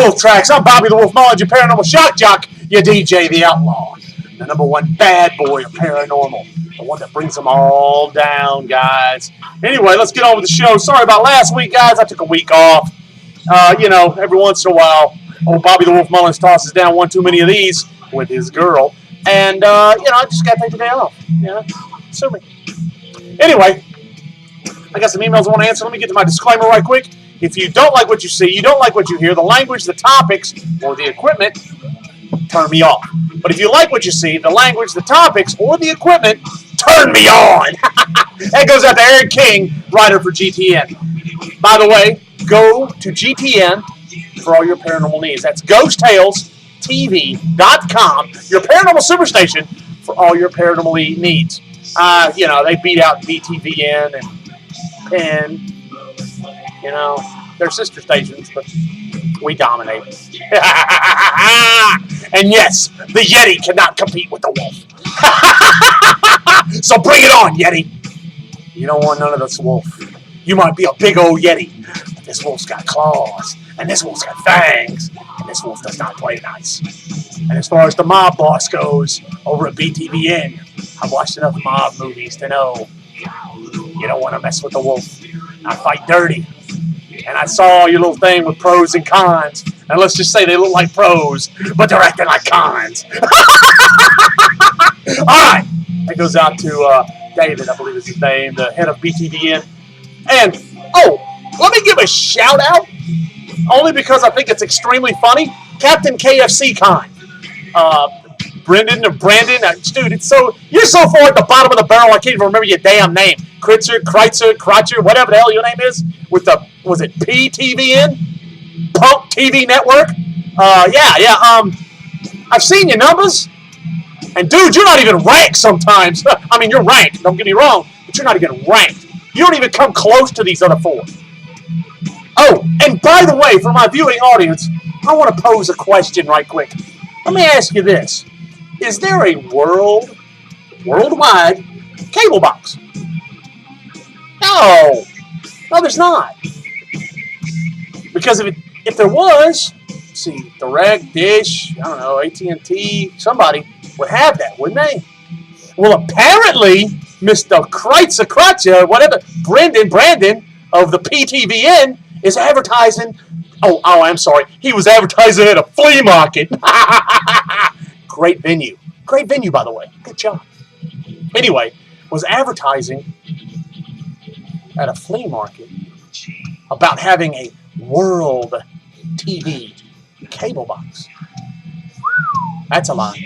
Wolf Tracks. I'm Bobby the Wolf Mullins, your paranormal shock jock, your DJ the Outlaw, the #1 bad boy of paranormal, the one that brings them all down, guys. Anyway, let's get on with the show. Sorry about last week, guys. I took a week off. Every once in a while, old Bobby the Wolf Mullins tosses down one too many of these with his girl, and I just got to take the day off. Sue me. Anyway, I got some emails I want to answer. Let me get to my disclaimer right quick. If you don't like what you see, you don't like what you hear, the language, the topics, or the equipment, turn me off. But if you like what you see, the language, the topics, or the equipment, turn me on. That goes out to Eric King, writer for GTN. By the way, go to GTN for all your paranormal needs. That's GhostTalesTV.com, your paranormal superstation for all your paranormal needs. They beat out BTVN and they're sister stations, but we dominate. And yes, the Yeti cannot compete with the wolf. So bring it on, Yeti. You don't want none of this wolf. You might be a big old Yeti, but this wolf's got claws, and this wolf's got fangs, and this wolf does not play nice. And as far as the mob boss goes, over at BTVN, I've watched enough mob movies to know you don't want to mess with the wolf. I fight dirty. And I saw your little thing with pros and cons. And let's just say they look like pros, but they're acting like cons. All right. That goes out to David, I believe is his name, the head of BTVN. And, let me give a shout out, only because I think it's extremely funny. Captain KFC Con. Brandon, dude, you're so far at the bottom of the barrel, I can't even remember your damn name. Kreitzer, whatever the hell your name is, with was it PTVN? Punk TV Network? I've seen your numbers, and dude, you're not even ranked sometimes. I mean, you're ranked, don't get me wrong, but you're not even ranked. You don't even come close to these other four. Oh, and by the way, for my viewing audience, I want to pose a question right quick. Let me ask you this. Is there a worldwide cable box? No, there's not. Because if there was, let's see, Direct, Dish, I don't know, AT&T, somebody would have that, wouldn't they? Well, apparently, Mr. Kreitzer, whatever, Brandon of the PTVN is advertising. Oh, I'm sorry. He was advertising at a flea market. Great venue, by the way. Good job. Anyway, was advertising at a flea market about having a world TV cable box. That's a lie.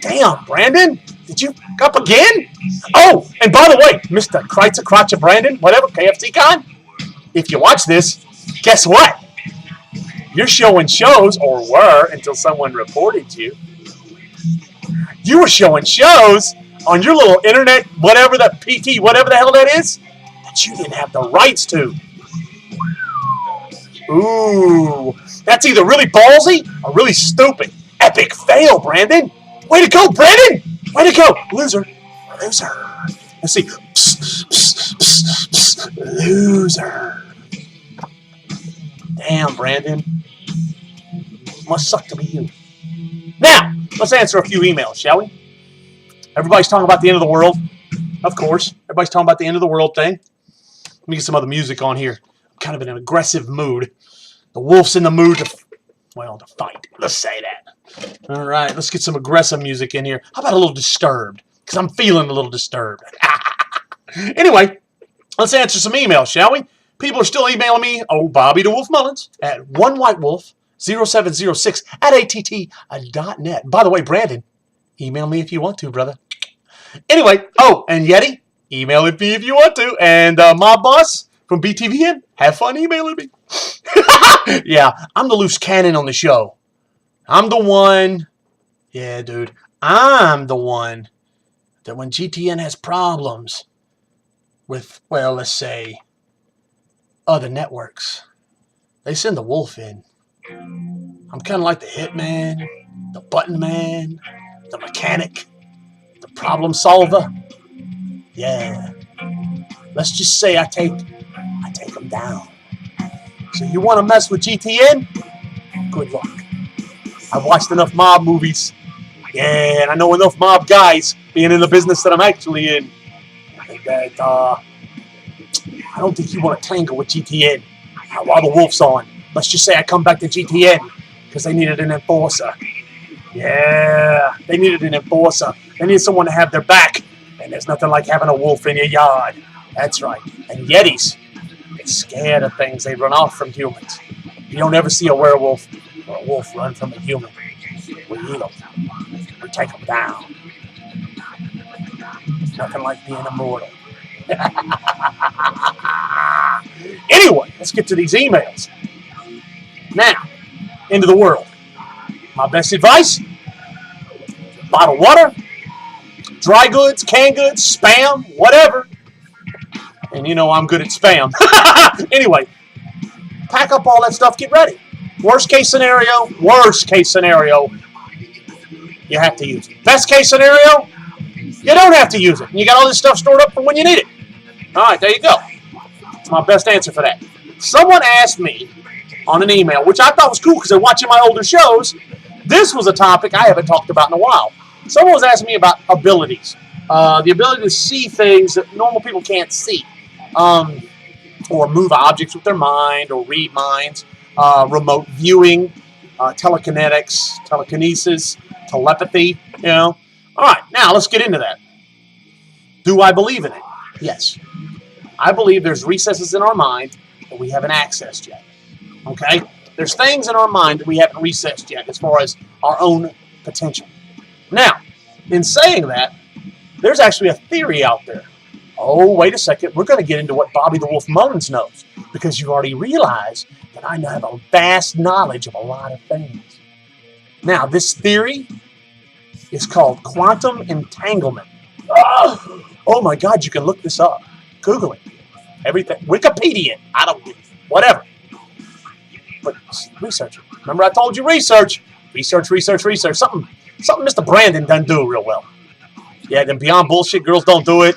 Damn, Brandon, did you up again? Oh, and by the way, Mr. Kreitzer, Brandon, whatever, KFC Con, if you watch this, guess what? You're showing shows, or were until someone reported you. You were showing shows on your little internet, whatever the PT, whatever the hell that is, that you didn't have the rights to. Ooh, that's either really ballsy or really stupid. Epic fail, Brandon. Way to go, Brandon. Way to go. Loser. Let's see. Loser. Damn, Brandon. Must suck to be you. Now, let's answer a few emails, shall we? Everybody's talking about the end of the world. Of course. Everybody's talking about the end of the world thing. Let me get some other music on here. I'm kind of in an aggressive mood. The wolf's in the mood to fight. Let's say that. All right, let's get some aggressive music in here. How about a little Disturbed? Because I'm feeling a little disturbed. Anyway, let's answer some emails, shall we? People are still emailing me, Bobby the Wolf Mullins, at onewhitewolf0706@att.net. By the way, Brandon, email me if you want to, brother. Anyway, and Yeti, email me if you want to. And my boss from BTVN, have fun emailing me. Yeah, I'm the loose cannon on the show. I'm the one, I'm the one that when GTN has problems with, let's say, other networks, they send the wolf in. I'm kind of like the hitman, the button man, the mechanic, the problem solver. Yeah. Let's just say I take them down. So you want to mess with GTN? Good luck. I've watched enough mob movies. Yeah, and I know enough mob guys being in the business that I'm actually in. That I don't think you want to tangle with GTN while the wolf's on. Let's just say I come back to GTN because they needed an enforcer. Yeah, they needed an enforcer. They needed someone to have their back. And there's nothing like having a wolf in your yard. That's right. And Yetis, they're scared of things. They run off from humans. You don't ever see a werewolf or a wolf run from a human. We eat them. We take them down. Nothing like being immortal. Anyway, let's get to these emails. Now, into the world. My best advice, bottled water, dry goods, canned goods, Spam, whatever. And you know I'm good at Spam. Anyway, pack up all that stuff, get ready. Worst case scenario, you have to use it. Best case scenario, you don't have to use it. And you got all this stuff stored up for when you need it. All right, there you go. That's my best answer for that. Someone asked me on an email, which I thought was cool because they're watching my older shows. This was a topic I haven't talked about in a while. Someone was asking me about abilities. The ability to see things that normal people can't see. Or move objects with their mind, or read minds. Remote viewing, telekinesis, telepathy, you know. All right, now let's get into that. Do I believe in it? Yes. I believe there's recesses in our mind that we haven't accessed yet. Okay? There's things in our mind that we haven't recessed yet as far as our own potential. Now, in saying that, there's actually a theory out there. Oh, wait a second. We're going to get into what Bobby the Wolf Mullins knows, because you already realize that I have a vast knowledge of a lot of things. Now, this theory is called quantum entanglement. Oh my God, you can look this up. Google it. Everything. Wikipedia. I don't know. Whatever. But research it. Remember I told you research. Research. Something Mr. Brandon doesn't do real well. Yeah, them Beyond Bullshit girls don't do it.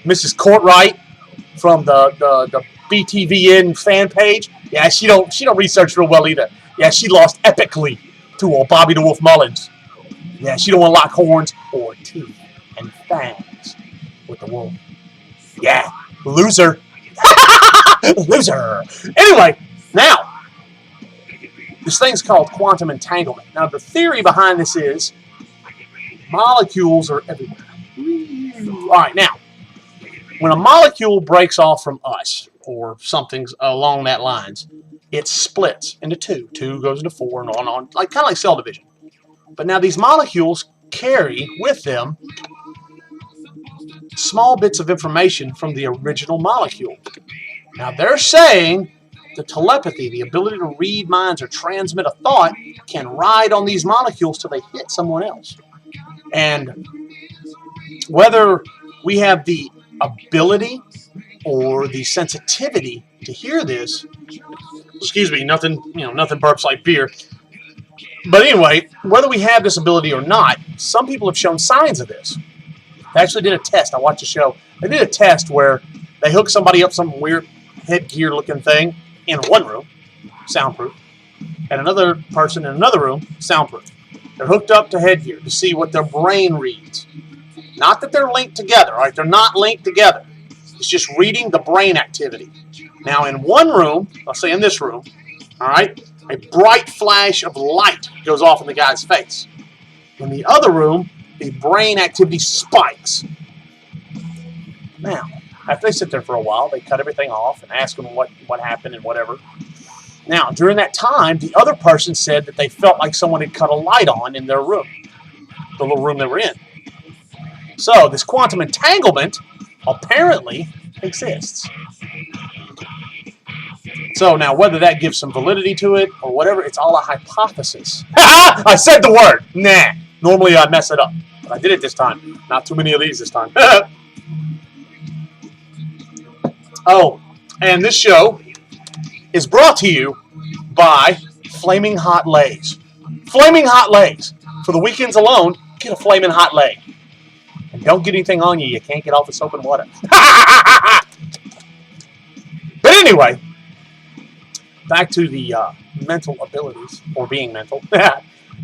Mrs. Courtwright from the BTVN fan page. Yeah, she don't research real well either. Yeah, she lost epically to old Bobby the Wolf Mullins. Yeah, she don't want to lock horns or teeth and fangs with the wolf. Yeah, loser. Loser. Anyway, now, this thing's called quantum entanglement. Now, the theory behind this is molecules are everywhere. All right, now, when a molecule breaks off from us, or something along that lines, it splits into two. Two goes into four, and on, like kind of like cell division. But now these molecules carry with them small bits of information from the original molecule. Now they're saying the telepathy, the ability to read minds or transmit a thought, can ride on these molecules till they hit someone else. And whether we have the ability or the sensitivity to hear this, excuse me, nothing burps like beer. But anyway, whether we have this ability or not, some people have shown signs of this. They actually did a test. I watched a show. They did a test where they hooked somebody up some weird headgear-looking thing in one room, soundproof, and another person in another room, soundproof. They're hooked up to headgear to see what their brain reads. Not that they're linked together, all right? They're not linked together. It's just reading the brain activity. Now, in one room, let's say in this room, all right, a bright flash of light goes off in the guy's face. In the other room, the brain activity spikes. Now, after they sit there for a while, they cut everything off and ask them what happened and whatever. Now, during that time, the other person said that they felt like someone had cut a light on in their room, the little room they were in. So, this quantum entanglement apparently exists. So now, whether that gives some validity to it or whatever, it's all a hypothesis. I said the word. Nah. Normally I mess it up, but I did it this time. Not too many of these this time. Oh, and this show is brought to you by Flaming Hot Lays. Flaming Hot Lays. For the weekends alone, get a Flaming Hot Lay. And don't get anything on you. You can't get off with soap and water. But anyway, back to the mental abilities, or being mental.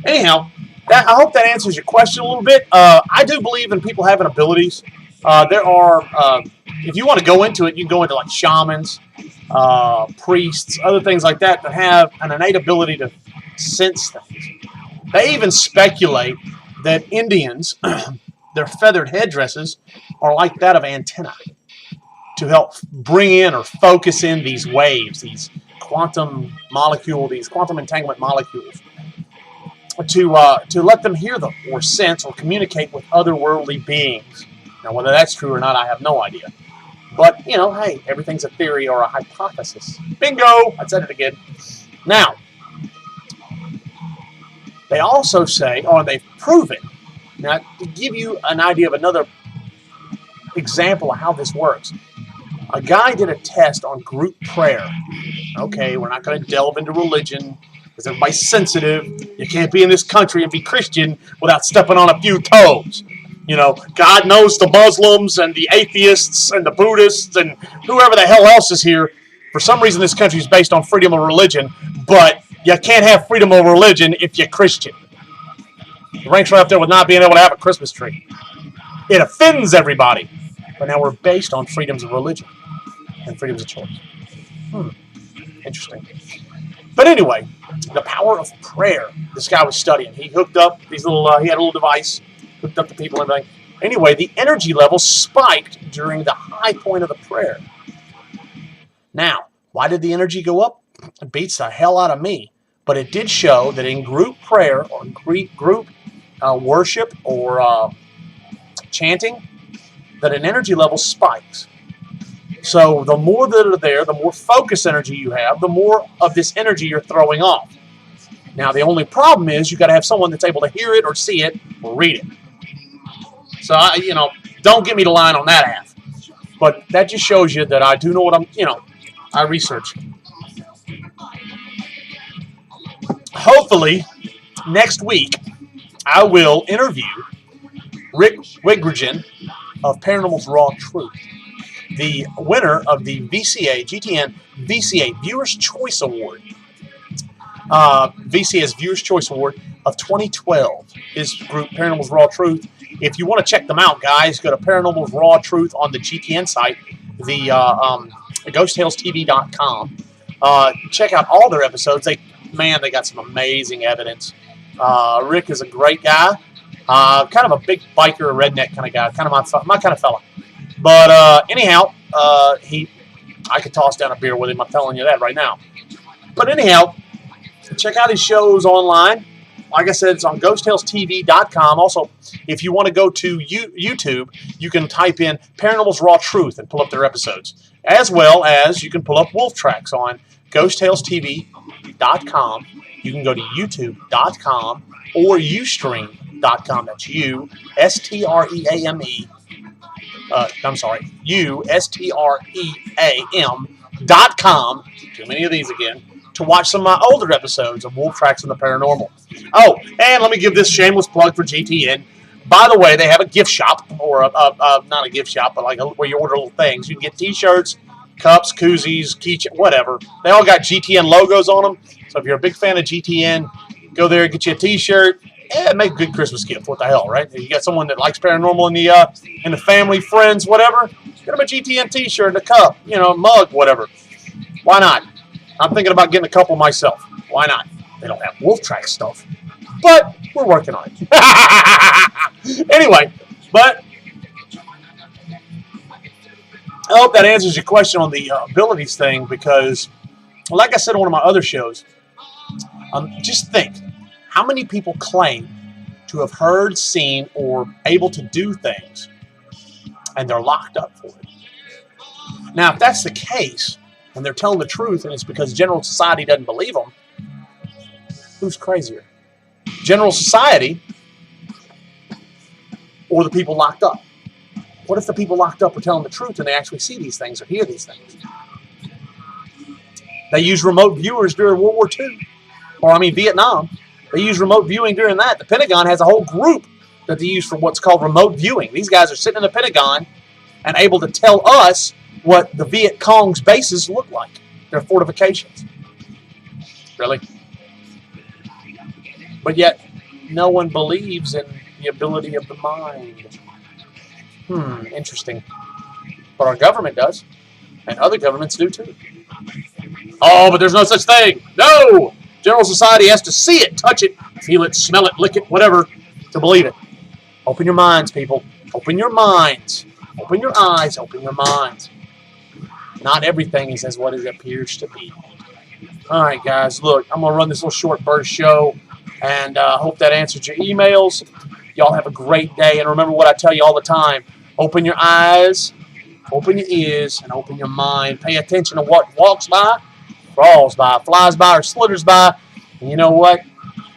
Anyhow, I hope that answers your question a little bit. I do believe in people having abilities. There are, if you want to go into it, you can go into like shamans, priests, other things like that have an innate ability to sense things. They even speculate that Indians, their feathered headdresses are like that of antennae to help bring in or focus in these waves, these quantum entanglement molecules, to let them hear them or sense or communicate with otherworldly beings. Now, whether that's true or not, I have no idea. But, hey, everything's a theory or a hypothesis. Bingo! I said it again. Now, they also say, or they've proven, now to give you an idea of another example of how this works, a guy did a test on group prayer. Okay, we're not going to delve into religion because everybody's sensitive. You can't be in this country and be Christian without stepping on a few toes. God knows the Muslims and the atheists and the Buddhists and whoever the hell else is here. For some reason, this country is based on freedom of religion, but you can't have freedom of religion if you're Christian. It ranks right up there with not being able to have a Christmas tree. It offends everybody. But now we're based on freedoms of religion and freedoms of choice. Interesting. But anyway, the power of prayer. This guy was studying. He hooked up these little. He had a little device, hooked up to people and everything. Anyway, the energy level spiked during the high point of the prayer. Now, why did the energy go up? It beats the hell out of me. But it did show that in group prayer or group worship or chanting, that an energy level spikes. So the more that are there, the more focus energy you have, the more of this energy you're throwing off. Now, the only problem is you got to have someone that's able to hear it or see it or read it. So, don't get me to line on that half. But that just shows you that I do know what I research. Hopefully, next week, I will interview Rick Wigrigen of Paranormal's Raw Truth, the winner of the GTN VCA Viewers' Choice Award. VCA's Viewers' Choice Award of 2012. His group, Paranormal's Raw Truth. If you want to check them out, guys, go to Paranormal's Raw Truth on the GTN site, the GhostTalesTV.com. Check out all their episodes. They got some amazing evidence. Rick is a great guy. Kind of a big biker, redneck kind of guy. Kind of my kind of fella. But anyhow, I could toss down a beer with him. I'm telling you that right now. But anyhow, check out his shows online. Like I said, it's on GhostTalesTV.com. Also, if you want to go to YouTube, you can type in Paranormal's Raw Truth and pull up their episodes. As well as you can pull up Wolf Tracks on GhostTalesTV.com. You can go to YouTube.com or Ustream.com. That's USTREAME. USTREAM.com. Too many of these again. To watch some of my older episodes of Wolf Tracks and the Paranormal. Oh, and let me give this shameless plug for GTN. By the way, they have a gift shop, or not a gift shop, but where you order little things. You can get T-shirts, cups, koozies, keychains, whatever. They all got GTN logos on them. So if you're a big fan of GTN, go there, get you a T-shirt. Make a good Christmas gift. What the hell, right? You got someone that likes paranormal in the family, friends, whatever. Get them a GTN T-shirt and a cup, mug, whatever. Why not? I'm thinking about getting a couple myself. Why not? They don't have Wolf Track stuff, but we're working on it. Anyway, but I hope that answers your question on the abilities thing, because, like I said on one of my other shows, just think, how many people claim to have heard, seen, or able to do things, and they're locked up for it? Now, if that's the case, and they're telling the truth, and it's because general society doesn't believe them, who's crazier? General society or the people locked up? What if the people locked up are telling the truth and they actually see these things or hear these things? They used remote viewers during World War II, Vietnam. They used remote viewing during that. The Pentagon has a whole group that they use for what's called remote viewing. These guys are sitting in the Pentagon and able to tell us what the Viet Cong's bases look like, their fortifications. Really? But yet, no one believes in the ability of the mind. Interesting. But our government does, and other governments do too. Oh, but there's no such thing. No! General society has to see it, touch it, feel it, smell it, lick it, whatever, to believe it. Open your minds, people. Open your minds. Open your eyes. Open your minds. Not everything is as what it appears to be. All right, guys, look, I'm going to run this little short burst show, and hope that answered your emails. Y'all have a great day, and remember what I tell you all the time. Open your eyes, open your ears, and open your mind. Pay attention to what walks by, crawls by, flies by, or slithers by. And you know what?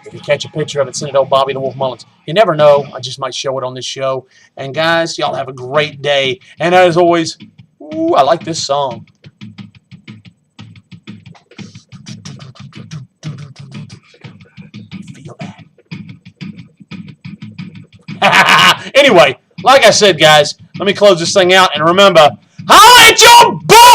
If you catch a picture of it, send it to old Bobby the Wolf Mullins. You never know. I just might show it on this show. And, guys, y'all have a great day. And, as always, ooh, I like this song. Feel that. Anyway, like I said, guys, let me close this thing out. And remember, holla at your boy!